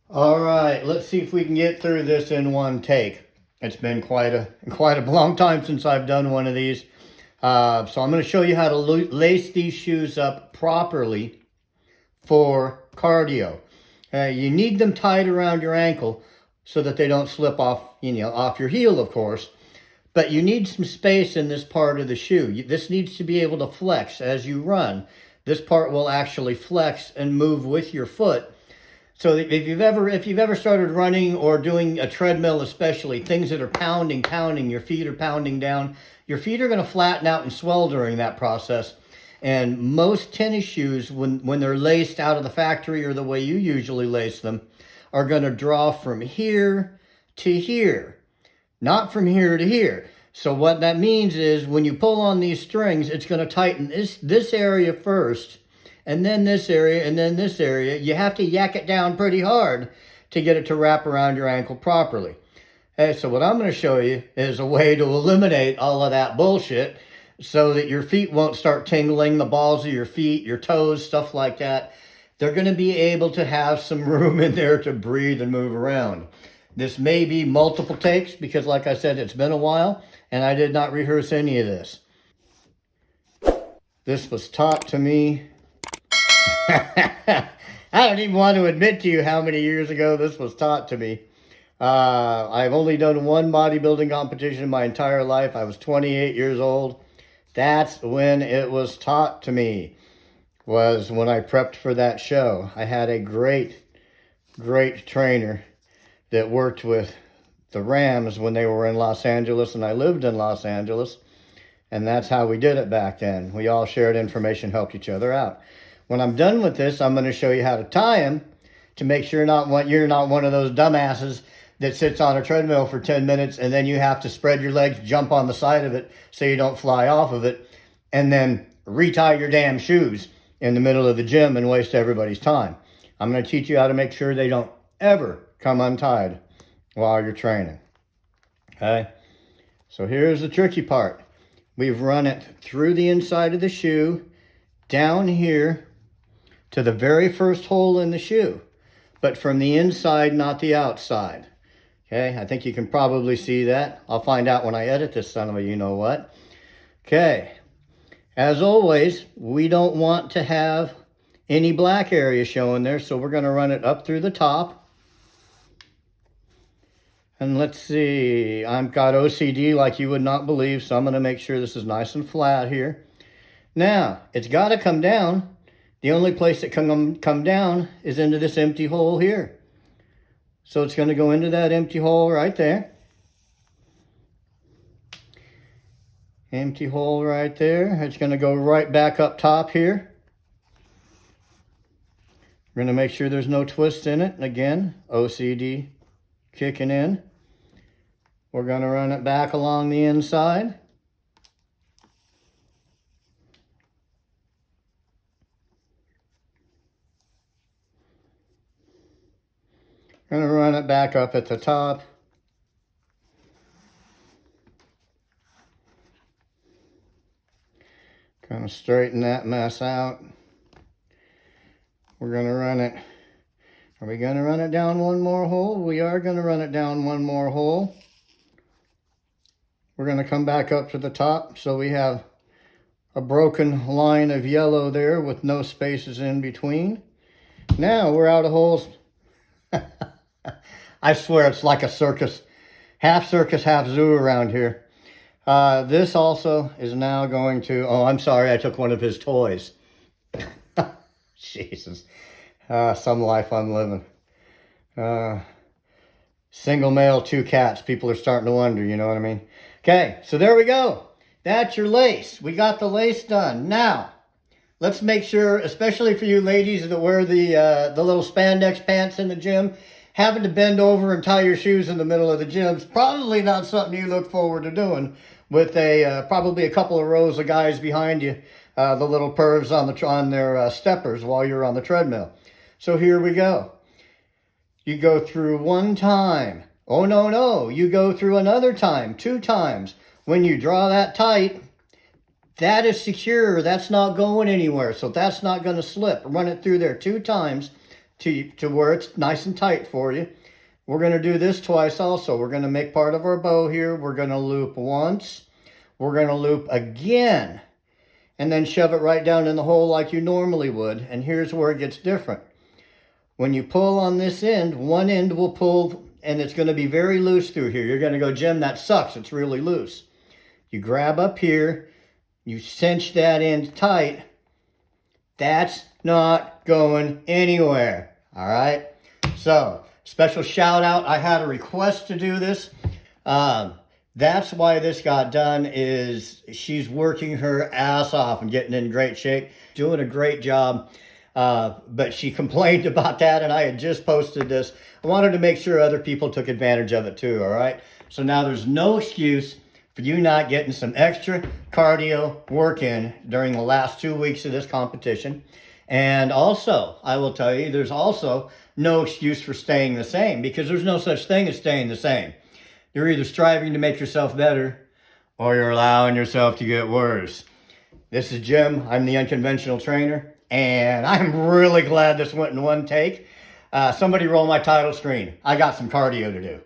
All right, let's see if we can get through this in one take. It's been quite a long time since I've done one of these. So I'm going to show you how to lace these shoes up properly for cardio. You need them tied around your ankle so that they don't slip off, off your heel, of course. But you need some space in this part of the shoe. This needs to be able to flex as you run. This part will actually flex and move with your foot. So if you've ever started running or doing a treadmill, especially things that are pounding, your feet are pounding down, your feet are going to flatten out and swell during that process. And most tennis shoes, when they're laced out of the factory or the way you usually lace them, are going to draw from here to here, not from here to here. So what that means is when you pull on these strings, it's going to tighten this area first, and then this area, and then this area. You have to yak it down pretty hard to get it to wrap around your ankle properly. Hey, so what I'm going to show you is a way to eliminate all of that bullshit so that your feet won't start tingling, the balls of your feet, your toes, stuff like that. They're going to be able to have some room in there to breathe and move around. This may be multiple takes because, like I said, it's been a while and I did not rehearse any of this. This was taught to me. I don't even want to admit to you how many years ago this was taught to me. I've only done one bodybuilding competition in my entire life. I was 28 years old. That's when it was taught to me, was when I prepped for that show. I had a great trainer that worked with the Rams when they were in Los Angeles, and I lived in Los Angeles, and that's how we did it back then. We all shared information, helped each other out. When I'm done with this, I'm going to show you how to tie them to make sure you're not one of those dumbasses that sits on a treadmill for 10 minutes and then you have to spread your legs, jump on the side of it so you don't fly off of it, and then retie your damn shoes in the middle of the gym and waste everybody's time. I'm going to teach you how to make sure they don't ever come untied while you're training. Okay? So here's the tricky part. We've run it through the inside of the shoe, down here, to the very first hole in the shoe, but from the inside, not the outside. Okay, I think you can probably see that. I'll find out when I edit this son of a you-know-what. Okay, as always, we don't want to have any black area showing there, so we're going to run it up through the top. And let's see, I've got OCD like you would not believe, so I'm going to make sure this is nice and flat here. Now, it's got to come down. The only place it can come down is into this empty hole here. So it's going to go into that empty hole right there. Empty hole right there. It's going to go right back up top here. We're going to make sure there's no twist in it. Again, OCD kicking in. We're going to run it back along the inside. Going to run it back up at the top. Kind of straighten that mess out. We're going to run it. Are we going to run it down one more hole? We are going to run it down one more hole. We're going to come back up to the top so we have a broken line of yellow there with no spaces in between. Now we're out of holes. I swear it's like a circus, half zoo around here. This also is now going to, oh, I'm sorry, I took one of his toys. Jesus, some life I'm living. Single male, 2 cats. People are starting to wonder, you know what I mean? Okay, so there we go. That's your lace. We got the lace done. Now, let's make sure, especially for you ladies that wear the little spandex pants in the gym, having to bend over and tie your shoes in the middle of the gym is probably not something you look forward to doing with probably a couple of rows of guys behind you, the little pervs on their steppers while you're on the treadmill. So here we go. You go through one time. Oh, no. You go through another time, 2 times. When you draw that tight, that is secure. That's not going anywhere. So that's not going to slip. Run it through there 2 times. to where it's nice and tight for you. We're going to do this twice also. We're going to make part of our bow here. We're going to loop once. We're going to loop again. And then shove it right down in the hole like you normally would. And here's where it gets different. When you pull on this end, one end will pull, and it's going to be very loose through here. You're going to go, Jim, that sucks. It's really loose. You grab up here. You cinch that end tight. That's not going anywhere. All right? So, special shout out. I had a request to do this. That's why this got done, is she's working her ass off and getting in great shape, doing a great job. But she complained about that, and I had just posted this. I wanted to make sure other people took advantage of it too, all right? So now there's no excuse for you not getting some extra cardio work in during the last 2 weeks of this competition. And also, I will tell you, there's also no excuse for staying the same, because there's no such thing as staying the same. You're either striving to make yourself better, or you're allowing yourself to get worse. This is Jim. I'm the Unconventional Trainer, and I'm really glad this went in one take. Somebody roll my title screen. I got some cardio to do.